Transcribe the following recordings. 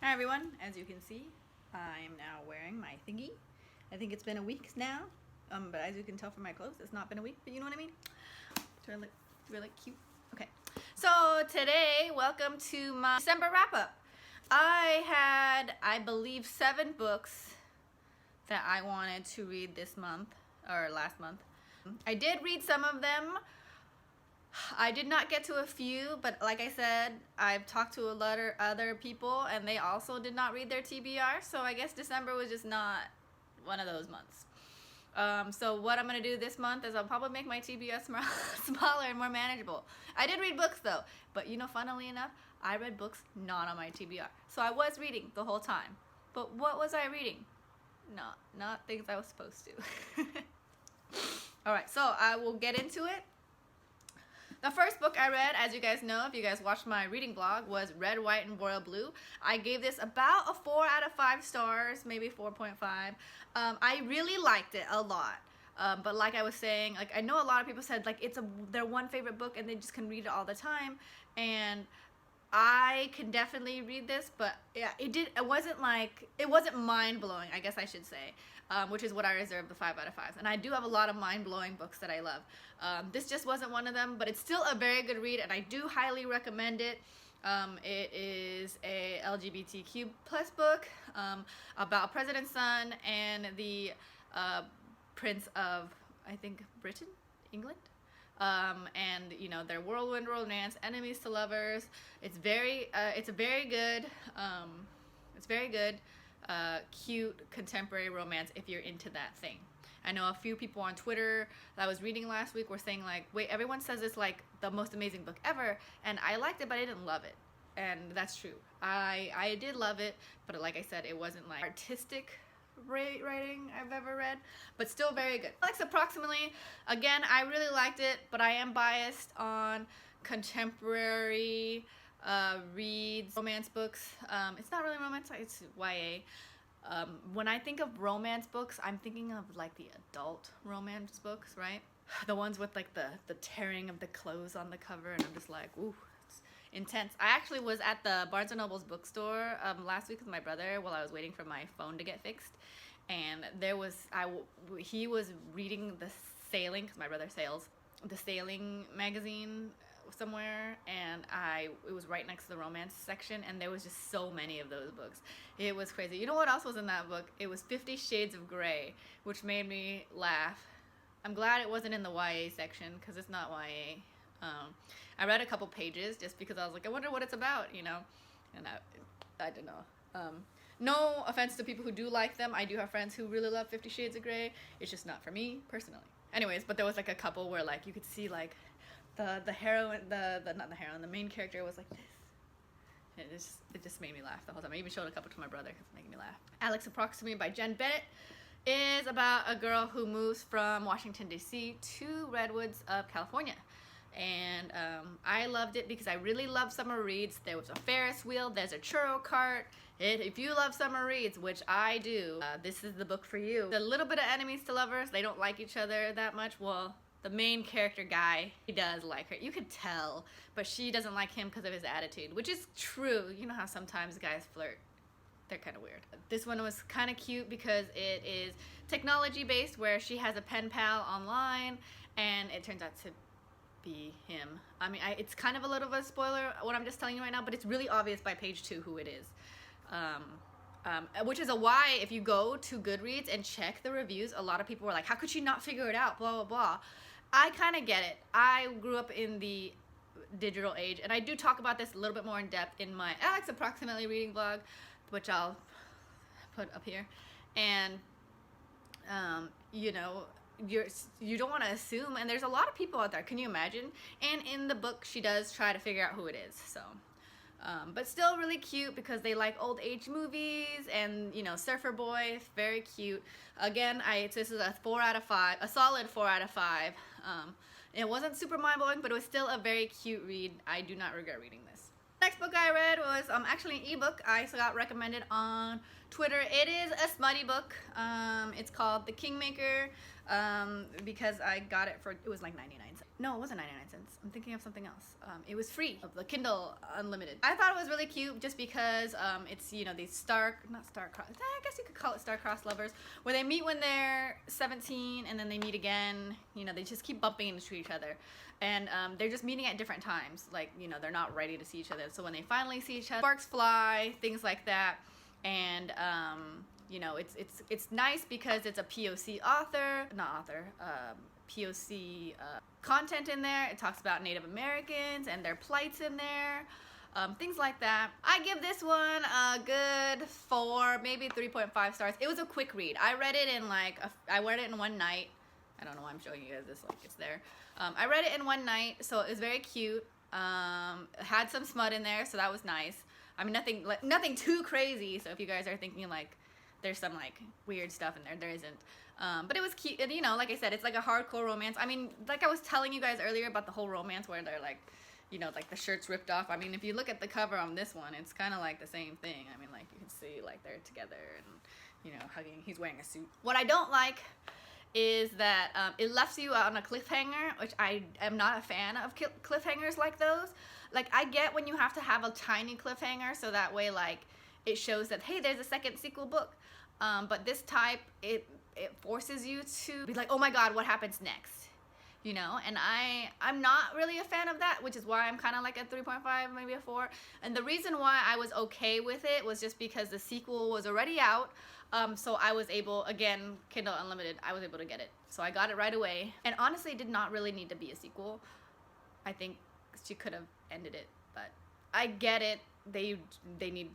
Hi everyone, as you can see, I am now wearing my thingy. I think it's been a week now, but as you can tell from my clothes, it's not been a week, but you know what I mean? It's really cute. Okay, so today, welcome to my December wrap-up. I had, I believe, 7 books that I wanted to read this month, or last month. I did read some of them. I did not get to a few, but like I said, I've talked to a lot of other people and they also did not read their TBR, so I guess December was just not one of those months. So what I'm going to do this month is I'll probably make my TBR smaller and more manageable. I did read books though, but you know, funnily enough, I read books not on my TBR. So I was reading the whole time. But what was I reading? Not things I was supposed to. Alright, so I will get into it. The first book I read, as you guys know, if you guys watched my reading blog, was Red, White, and Royal Blue. I gave this about a 4 out of 5 stars, maybe 4.5. I really liked it a lot. But like I was saying, like I know a lot of people said like it's their one favorite book and they just can read it all the time. And I can definitely read this, but yeah, it wasn't mind-blowing, I guess I should say, which is what I reserve the 5 out of 5s. And I do have a lot of mind-blowing books that I love. This just wasn't one of them, but it's still a very good read, and I do highly recommend it. It is a LGBTQ plus book about President's son and the Prince of, I think, Britain, England. And you know, their whirlwind romance, enemies to lovers. It's a very good, cute contemporary romance if you're into that thing. I know a few people on Twitter that I was reading last week were saying like, wait, everyone says it's like the most amazing book ever, and I liked it, but I didn't love it. And that's true. I did love it, but like I said, it wasn't like artistic writing I've ever read, but still very good. Alex approximately, again, I really liked it, but I am biased on contemporary reads, romance books. It's not really romance, it's YA. When I think of romance books, I'm thinking of like the adult romance books, right? The ones with like the tearing of the clothes on the cover, and I'm just like, ooh, it's intense. I actually was at the Barnes & Noble's bookstore last week with my brother while I was waiting for my phone to get fixed, and he was reading the sailing, because my brother sails, the sailing magazine somewhere, and it was right next to the romance section, and there was just so many of those books. It was crazy. You know what else was in that book? It was 50 Shades of Grey, which made me laugh. I'm glad it wasn't in the YA section, because it's not YA. I read a couple pages just because I was like, I wonder what it's about, you know, and I don't know. No offense to people who do like them. I do have friends who really love 50 Shades of Grey. It's just not for me personally. Anyways, but there was like a couple where like you could see like the heroine, not the heroine, the main character was like this. It just made me laugh the whole time. I even showed a couple to my brother because it made me laugh. Alex Approximately by Jen Bennett is about a girl who moves from Washington, D.C. to Redwoods of California. And I loved it because I really love summer reads. There was a Ferris wheel, there's a churro cart. If you love summer reads, which I do, this is the book for you. A little bit of enemies to lovers. They don't like each other that much. Well, the main character guy, he does like her. You could tell, but she doesn't like him because of his attitude, which is true. You know how sometimes guys flirt. They're kind of weird. This one was kind of cute because it is technology based, where she has a pen pal online, and it turns out to be him. I mean, it's kind of a little bit of a spoiler what I'm just telling you right now, but it's really obvious by page 2 who it is. Which is why if you go to Goodreads and check the reviews, a lot of people were like, how could she not figure it out, blah blah blah. I kind of get it. I grew up in the digital age, and I do talk about this a little bit more in depth in my Alex Approximately reading blog, which I'll put up here. And you know, you don't want to assume, and there's a lot of people out there, can you imagine? And in the book she does try to figure out who it is, so but still really cute because they like old age movies, and you know, Surfer Boy, very cute. Again, this is a 4 out of 5, a solid 4 out of 5. It wasn't super mind-blowing, but it was still a very cute read. I do not regret reading this. Next book I read was actually an ebook I got recommended on Twitter. It is a smutty book. It's called The Kingmaker. because I got it for, it was like 99 cents. No, it wasn't 99 cents. I'm thinking of something else. It was free of the Kindle Unlimited. I thought it was really cute just because it's, you know, these I guess you could call it star-crossed lovers, where they meet when they're 17 and then they meet again. You know, they just keep bumping into each other. And they're just meeting at different times. Like, you know, they're not ready to see each other. So when they finally see each other, sparks fly, things like that. And you know, it's nice because it's a POC POC content in there. It talks about Native Americans and their plights in there, things like that. I give this one a good 4, maybe 3.5 stars. It was a quick read. I read it in like, I read it in one night. I don't know why I'm showing you guys this, like it's there. I read it in one night, so it was very cute. It had some smut in there, so that was nice. I mean, nothing too crazy. So if you guys are thinking like there's some like weird stuff in there, there isn't. But it was cute, and you know, like I said, it's like a hardcore romance. I mean, like I was telling you guys earlier about the whole romance where they're like, you know, like the shirt's ripped off. I mean, if you look at the cover on this one, it's kind of like the same thing. I mean, like you can see like they're together and, you know, hugging. He's wearing a suit. What I don't like is that it left you on a cliffhanger, which I am not a fan of cliffhangers like those. Like, I get when you have to have a tiny cliffhanger so that way, like, it shows that, hey, there's a second sequel book. But this type, it forces you to be like, oh my god, what happens next? You know, and I'm not really a fan of that, which is why I'm kind of like a 3.5, maybe a 4. And the reason why I was okay with it was just because the sequel was already out. So I was able, again, Kindle Unlimited, I was able to get it. So I got it right away. And honestly, it did not really need to be a sequel. I think she could have ended it, but I get it. They need,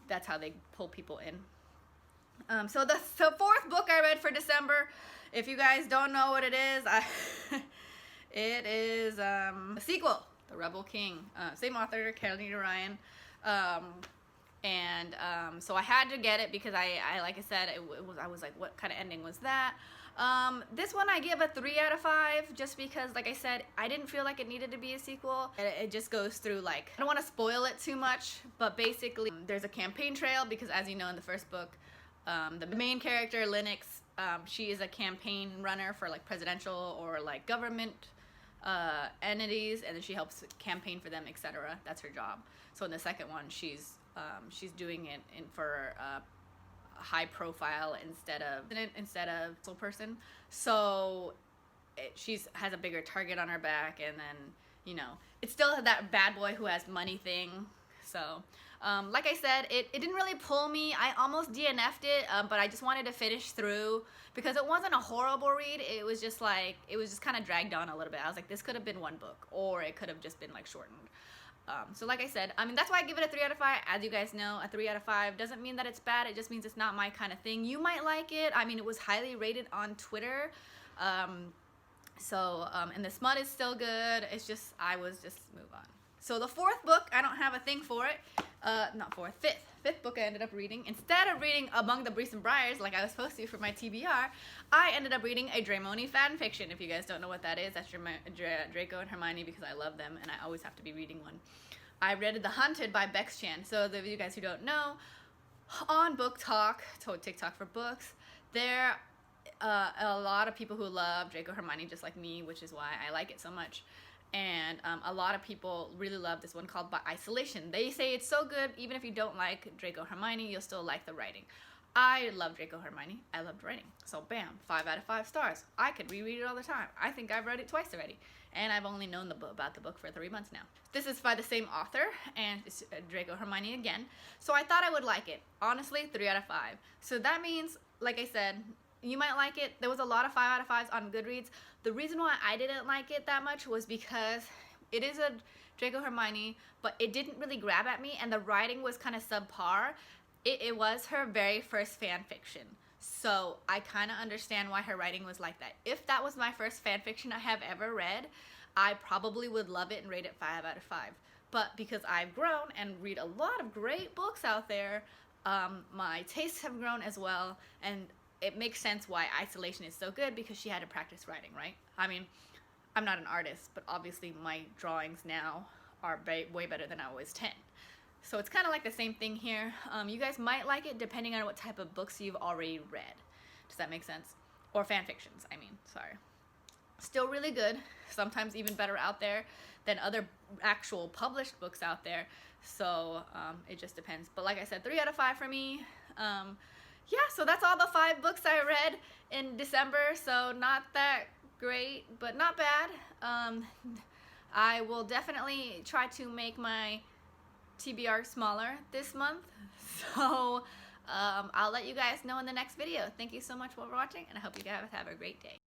that's how they pull people in. So the fourth book I read for December, if you guys don't know what it is, it is a sequel, The Rebel King. Same author, Carolina Ryan. So I had to get it because I like I said, I was like, what kind of ending was that? This one I give a 3 out of 5 just because, like I said, I didn't feel like it needed to be a sequel. It just goes through, like, I don't want to spoil it too much, but basically there's a campaign trail because, as you know, in the first book, the main character, Linux, she is a campaign runner for like presidential or like government entities, and then she helps campaign for them, etc. That's her job. So in the second one, she's doing it for high profile instead of sole person. So she's has a bigger target on her back, and then, you know, it's still that bad boy who has money thing. So like I said, it didn't really pull me. I almost DNF'd it, but I just wanted to finish through because it wasn't a horrible read. It was just like, it was just kind of dragged on a little bit. I was like, this could have been one book, or it could have just been like shortened. So like I said, I mean, that's why I give it a 3 out of 5. As you guys know, a 3 out of 5 doesn't mean that it's bad. It just means it's not my kind of thing. You might like it. I mean, it was highly rated on Twitter. And the smut is still good. It's just, I was just move on. So the fourth book, I don't have a thing for it. Not fourth, fifth book I ended up reading. Instead of reading Among the Breeze and Briars like I was supposed to for my TBR, I ended up reading a Dramione fan fiction. If you guys don't know what that is, that's Draco and Hermione, because I love them and I always have to be reading one. I read The Hunted by bex-chan. So those of you guys who don't know, on Book Talk, TikTok for books, there are a lot of people who love Draco Hermione just like me, which is why I like it so much. And a lot of people really love this one called By Isolation. They say it's so good, even if you don't like Draco Hermione, you'll still like the writing. I love Draco Hermione. I loved writing. So bam, 5 out of 5 stars. I could reread it all the time. I think I've read it twice already. And I've only known about the book for 3 months now. This is by the same author, and it's Draco Hermione again. So I thought I would like it. Honestly, 3 out of 5. So that means, like I said, you might like it. There was a lot of 5 out of 5s on Goodreads. The reason why I didn't like it that much was because it is a Draco Hermione, but it didn't really grab at me, and the writing was kind of subpar. It was her very first fan fiction. So I kind of understand why her writing was like that. If that was my first fan fiction I have ever read, I probably would love it and rate it 5 out of 5. But because I've grown and read a lot of great books out there, my tastes have grown as well, and it makes sense why Isolation is so good, because she had to practice writing, right? I mean, I'm not an artist, but obviously my drawings now are way better than I was 10. So it's kind of like the same thing here. You guys might like it depending on what type of books you've already read. Does that make sense? or fan fictions, I mean, sorry. Still really good, sometimes even better out there than other actual published books out there. So it just depends. But like I said, 3 out of 5 for me. Yeah, so that's all the 5 books I read in December. So not that great, but not bad. I will definitely try to make my TBR smaller this month. So I'll let you guys know in the next video. Thank you so much for watching, and I hope you guys have a great day.